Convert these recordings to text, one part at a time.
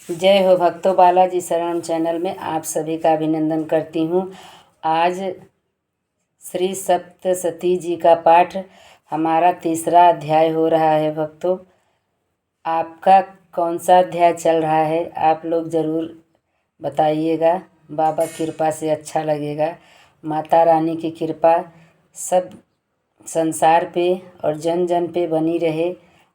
जय हो भक्तों, बालाजी शरण चैनल में आप सभी का अभिनंदन करती हूँ। आज श्री सप्तशती जी का पाठ हमारा तीसरा अध्याय हो रहा है। भक्तों, आपका कौन सा अध्याय चल रहा है आप लोग ज़रूर बताइएगा। बाबा कृपा से अच्छा लगेगा। माता रानी की कृपा सब संसार पे और जन जन पे बनी रहे।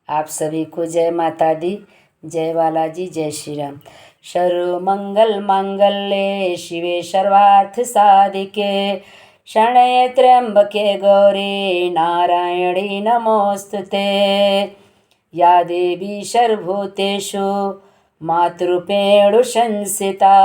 आप सभी को जय माता दी, जय बालाजी, जय श्री राम। सर्वमंगल मांगल्ये शिवे सर्वार्थ साधिके शरण्ये त्र्यंबके गौरी नारायणी नमोस्तुते। या देवी सर्वभूतेषु मातृरूपेण संस्थिता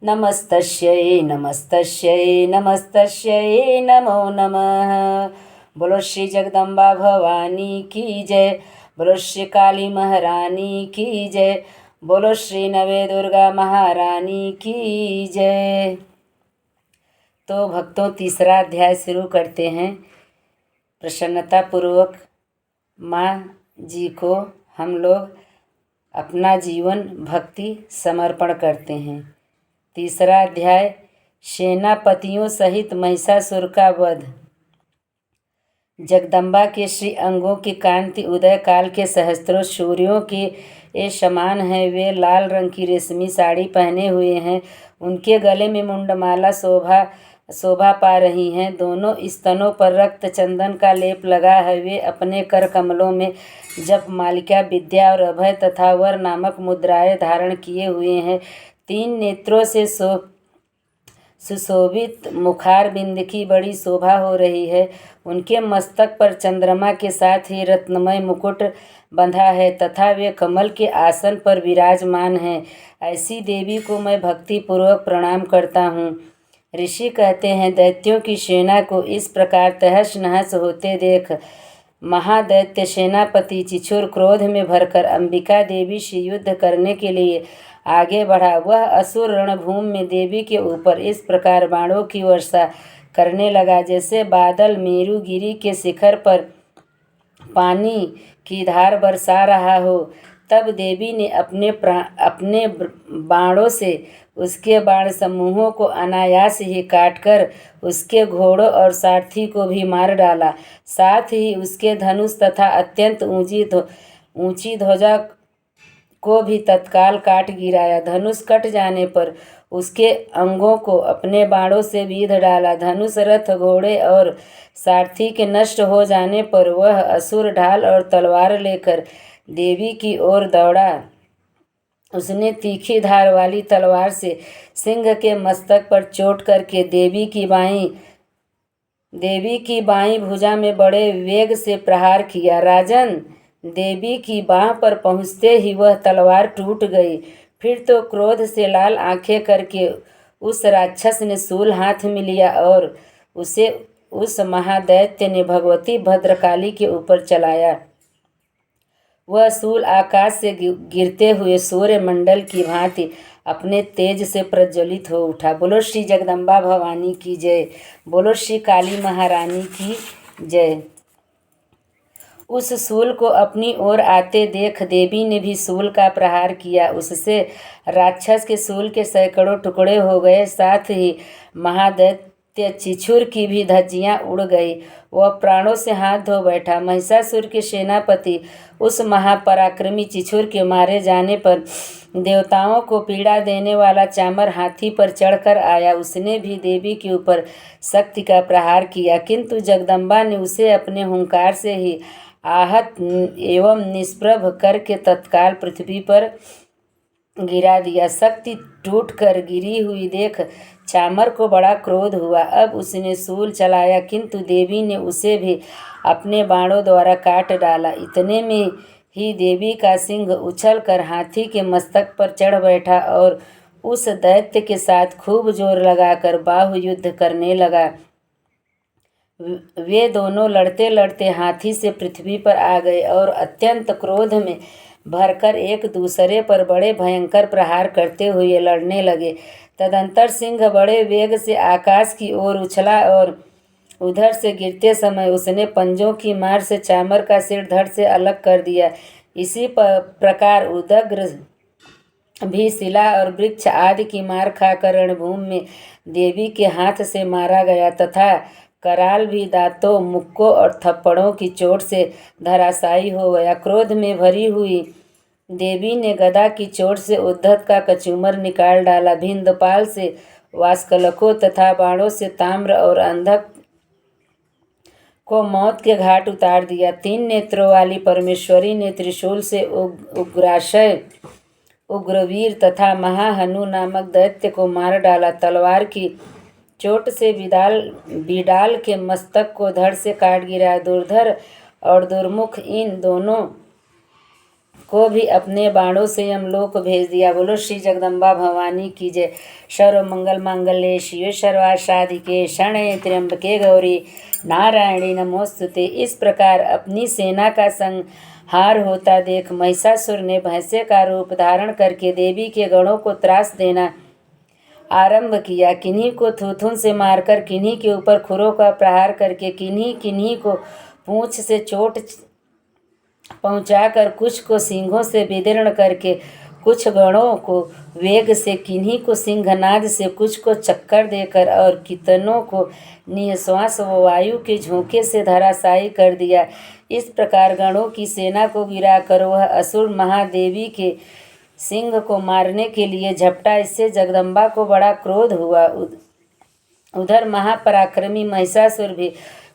नमस्तस्यै नमस्तस्यै नमस्तस्यै नमो नमः। बोलो श्री जगदम्बा भवानी की जय, बोलो श्री काली महारानी की जय, बोलो श्री नवे दुर्गा महारानी की जय। तो भक्तों, तीसरा अध्याय शुरू करते हैं। प्रसन्नता पूर्वक माँ जी को हम लोग अपना जीवन भक्ति समर्पण करते हैं। तीसरा अध्याय, सेनापतियों सहित महिषासुर का वध। जगदम्बा के श्री अंगों की कांति उदय काल के सहस्त्रों सूर्यों के समान है। वे लाल रंग की रेशमी साड़ी पहने हुए हैं। उनके गले में मुंडमाला शोभा पा रही हैं। दोनों स्तनों पर रक्त चंदन का लेप लगा है। वे अपने कर कमलों में जप मालिका, विद्या और अभय तथा वर नामक मुद्राएं धारण किए हुए हैं। तीन नेत्रों से सुशोभित मुखार बिंद की बड़ी शोभा हो रही है। उनके मस्तक पर चंद्रमा के साथ ही रत्नमय मुकुट बंधा है तथा वे कमल के आसन पर विराजमान हैं। ऐसी देवी को मैं भक्ति पूर्वक प्रणाम करता हूँ। ऋषि कहते हैं, दैत्यों की सेना को इस प्रकार तहस नहस होते देख महादैत्य सेनापति चिछुर क्रोध में भरकर अंबिका देवी से युद्ध करने के लिए आगे बढ़ा। वह असुर रणभूमि में देवी के ऊपर इस प्रकार बाणों की वर्षा करने लगा जैसे बादल मेरुगिरी के शिखर पर पानी की धार बरसा रहा हो। तब देवी ने अपने बाणों से उसके बाण समूहों को अनायास ही काटकर उसके घोड़ों और सारथी को भी मार डाला। साथ ही उसके धनुष तथा अत्यंत ऊंची ध्वजा को भी तत्काल काट गिराया। धनुष कट जाने पर उसके अंगों को अपने बाणों से बीध डाला। धनुष, रथ, घोड़े और सारथी के नष्ट हो जाने पर वह असुर ढाल और तलवार लेकर देवी की ओर दौड़ा। उसने तीखी धार वाली तलवार से सिंह के मस्तक पर चोट करके देवी की बाईं भुजा में बड़े वेग से प्रहार किया। राजन, देवी की बाह पर पहुँचते ही वह तलवार टूट गई। फिर तो क्रोध से लाल आंखें करके उस राक्षस ने शूल हाथ में लिया और उसे उस महादैत्य ने भगवती भद्रकाली के ऊपर चलाया। वह शूल आकाश से गिरते हुए सूर्य मंडल की भांति अपने तेज से प्रज्वलित हो उठा। बोलो श्री जगदम्बा भवानी की जय, बोलो श्री काली महारानी की जय। उस शूल को अपनी ओर आते देख देवी ने भी शूल का प्रहार किया। उससे राक्षस के शूल के सैकड़ों टुकड़े हो गए। साथ ही महादैत्य चिछुर की भी धज्जियां उड़ गई। वह प्राणों से हाथ धो बैठा। महिषासुर के सेनापति उस महापराक्रमी चिछुर के मारे जाने पर देवताओं को पीड़ा देने वाला चामर हाथी पर चढ़कर आया। उसने भी देवी के ऊपर शक्ति का प्रहार किया, किंतु जगदम्बा ने उसे अपने हुंकार से ही आहत एवं निष्प्रभ करके तत्काल पृथ्वी पर गिरा दिया। शक्ति टूट कर गिरी हुई देख चामर को बड़ा क्रोध हुआ। अब उसने शूल चलाया, किंतु देवी ने उसे भी अपने बाणों द्वारा काट डाला। इतने में ही देवी का सिंह उछल कर हाथी के मस्तक पर चढ़ बैठा और उस दैत्य के साथ खूब जोर लगाकर बाहु युद्ध करने लगा। वे दोनों लड़ते लड़ते हाथी से पृथ्वी पर आ गए और अत्यंत क्रोध में भरकर एक दूसरे पर बड़े भयंकर प्रहार करते हुए लड़ने लगे। तदंतर सिंह बड़े वेग से आकाश की ओर उछला और उधर से गिरते समय उसने पंजों की मार से चामर का सिर धड़ से अलग कर दिया। इसी प्रकार उदग्र भी शिला और वृक्ष आदि की मार खाकर रणभूमि में देवी के हाथ से मारा गया तथा कराल भी दांतों, मुक्कों और थप्पड़ों की चोट से धराशायी हो गया। क्रोध में भरी हुई देवी ने गदा की चोट से उद्धत का कचूमर निकाल डाला। भिंदपाल से वास्कलकों तथा बाणों से ताम्र और अंधक को मौत के घाट उतार दिया। 3 नेत्रों वाली परमेश्वरी ने त्रिशूल से उग्राशय, उग्रवीर तथा महाहनु नामक दैत्य को मार डाला। तलवार की चोट से बिडाल के मस्तक को धड़ से काट गिरा। दुर्धर और दुर्मुख इन दोनों को भी अपने बाणों से यमलोक भेज दिया। बोलो श्री जगदम्बा भवानी की जय। सर्व मंगल मांगल्ये शिवे सर्वार्थ साधिके शरण्ये त्र्यंबके गौरी नारायणी नमोस्तुते। इस प्रकार अपनी सेना का संहार होता देख महिषासुर ने भैंसे का रूप धारण करके देवी के गणों को त्रास देना आरंभ किया। किन्हीं को थूथुन से मारकर, किन्हीं के ऊपर खुरों का प्रहार करके, किन्हीं को पूंछ से चोट पहुंचाकर, कुछ को सींगों से विदीर्ण करके, कुछ गणों को वेग से, किन्हीं को सिंहनाद से, कुछ को चक्कर देकर और कितनों को निःश्वास व वायु के झोंके से धराशायी कर दिया। इस प्रकार गणों की सेना को गिराकर वह असुर महादेवी के सिंह को मारने के लिए झपटा। इससे जगदम्बा को बड़ा क्रोध हुआ। उधर महापराक्रमी महिषासुर भी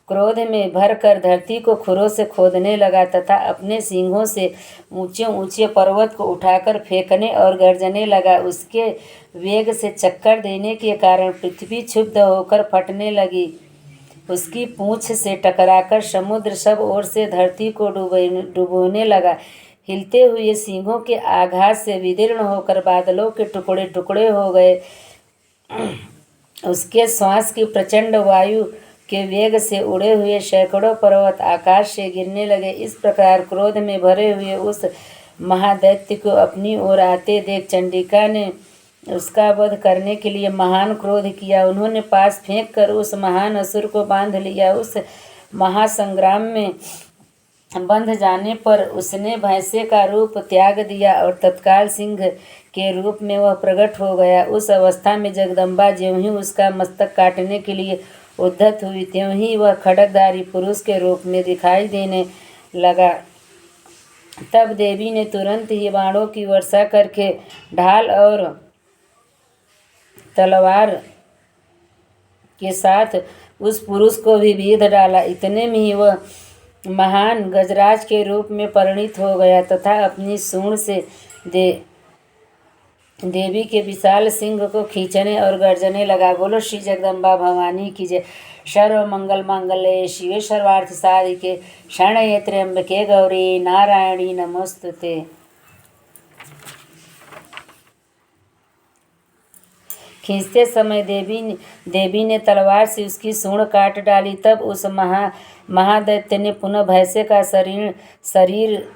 क्रोध में भरकर धरती को खुरों से खोदने लगा तथा अपने सींगों से ऊंचे ऊंचे पर्वत को उठाकर फेंकने और गर्जने लगा। उसके वेग से चक्कर देने के कारण पृथ्वी क्षुब्ध होकर फटने लगी। उसकी पूंछ से टकराकर समुद्र सब ओर से धरती को डुबोने लगा। हिलते हुए सींगों के आघात से विदीर्ण होकर बादलों के टुकड़े टुकड़े हो गए। उसके श्वास की प्रचंड वायु के वेग से उड़े हुए सैकड़ों पर्वत आकाश से गिरने लगे। इस प्रकार क्रोध में भरे हुए उस महादैत्य को अपनी ओर आते देख चंडिका ने उसका वध करने के लिए महान क्रोध किया। उन्होंने पास फेंक कर उस महान असुर को बांध लिया। उस महासंग्राम में बंध जाने पर उसने भैंसे का रूप त्याग दिया और तत्काल सिंह के रूप में वह प्रकट हो गया। उस अवस्था में जगदम्बा ज्यों ही उसका मस्तक काटने के लिए उद्धत हुई, त्यों ही वह खड्गधारी पुरुष के रूप में दिखाई देने लगा। तब देवी ने तुरंत ही बाणों की वर्षा करके ढाल और तलवार के साथ उस पुरुष को भी बीध डाला। इतने में ही वह महान गजराज के रूप में परिणित हो गया तथा अपनी सूंड से देवी के विशाल सिंह को खींचने और गर्जने लगा। बोलो श्री जगदम्बा भवानी की जय। सर्व मंगल मांगल्ये शिवे सर्वार्थ साधिके शरण्ये त्र्यंबके गौरी नारायणी नमोस्तुते। खींचते समय देवी ने तलवार से उसकी सूंड काट डाली। तब उस महादैत्य ने पुनः भैंसे का शरीर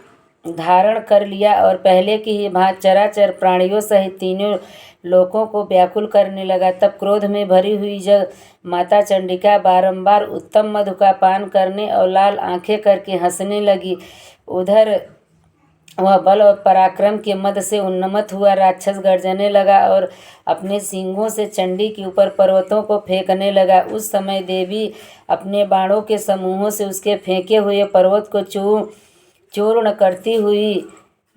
धारण कर लिया और पहले की ही भांति चराचर प्राणियों सहित तीनों लोकों को व्याकुल करने लगा। तब क्रोध में भरी हुई जग माता चंडिका बारंबार उत्तम मधु का पान करने और लाल आंखें करके हंसने लगी। उधर वह बल और पराक्रम के मद से उन्मत्त हुआ राक्षस गर्जने लगा और अपने सींगों से चंडी के ऊपर पर्वतों को फेंकने लगा। उस समय देवी अपने बाणों के समूहों से उसके फेंके हुए पर्वत को चूर्ण करती हुई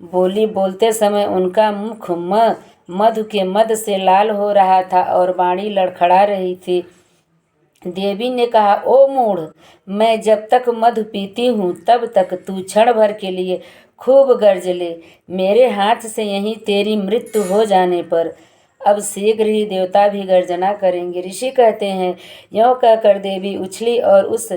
बोली। बोलते समय उनका मुख मधु के मद से लाल हो रहा था और वाणी लड़खड़ा रही थी। देवी ने कहा, ओ मूढ़, मैं जब तक मधु पीती हूँ तब तक तू क्षण भर के लिए खूब गर्ज ले। मेरे हाथ से यहीं तेरी मृत्यु हो जाने पर अब शीघ्र ही देवता भी गर्जना करेंगे। ऋषि कहते हैं, यों कहकर देवी उछली और उस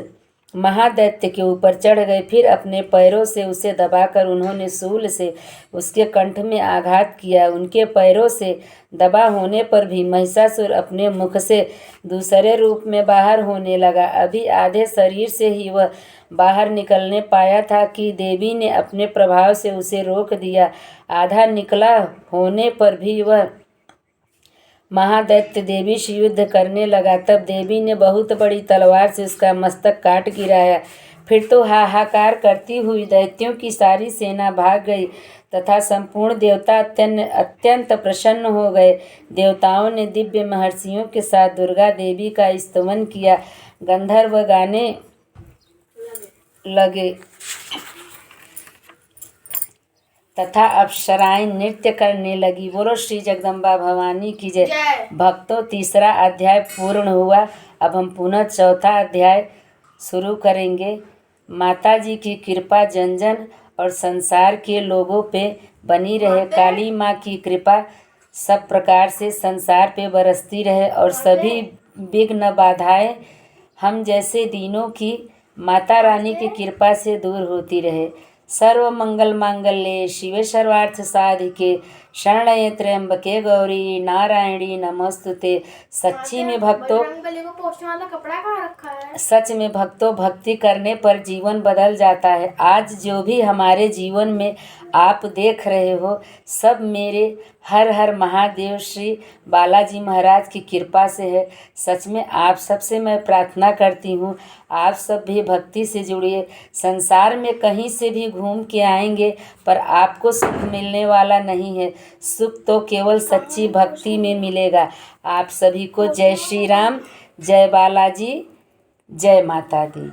महादैत्य के ऊपर चढ़ गए। फिर अपने पैरों से उसे दबाकर उन्होंने शूल से उसके कंठ में आघात किया। उनके पैरों से दबा होने पर भी महिषासुर अपने मुख से दूसरे रूप में बाहर होने लगा। अभी आधे शरीर से ही वह बाहर निकलने पाया था कि देवी ने अपने प्रभाव से उसे रोक दिया। आधा निकला होने पर भी वह महादैत्य देवी से युद्ध करने लगा। तब देवी ने बहुत बड़ी तलवार से उसका मस्तक काट गिराया। फिर तो हाहाकार करती हुई दैत्यों की सारी सेना भाग गई तथा संपूर्ण देवता अत्यंत प्रसन्न हो गए। देवताओं ने दिव्य महर्षियों के साथ दुर्गा देवी का स्तवन किया। गंधर्व गाने लगे तथा अप्सराएं नृत्य करने लगी। बोलो श्री जगदम्बा भवानी की जय। भक्तों, तीसरा अध्याय पूर्ण हुआ। अब हम पुनः चौथा अध्याय शुरू करेंगे। माता जी की कृपा जन जन और संसार के लोगों पे बनी रहे। काली माँ की कृपा सब प्रकार से संसार पे बरसती रहे और सभी विघ्न बाधाएं हम जैसे दीनों की माता रानी की कृपा से दूर होती रहे। सर्व मंगल मांगल्ये शिवे सर्वार्थ साधिके शरण्ये त्र्यंबके गौरी नारायणी नमस्तुते। सच्ची में भक्तों, सच में भक्तों, भक्ति करने पर जीवन बदल जाता है। आज जो भी हमारे जीवन में आप देख रहे हो सब मेरे हर हर महादेव श्री बालाजी महाराज की कृपा से है। सच में आप सबसे मैं प्रार्थना करती हूँ आप सब भी भक्ति से जुड़िए। संसार में कहीं से भी घूम के आएंगे पर आपको सुख मिलने वाला नहीं है। सुख तो केवल सच्ची भक्ति में मिलेगा। आप सभी को जय श्री राम, जय बालाजी, जय माता दी।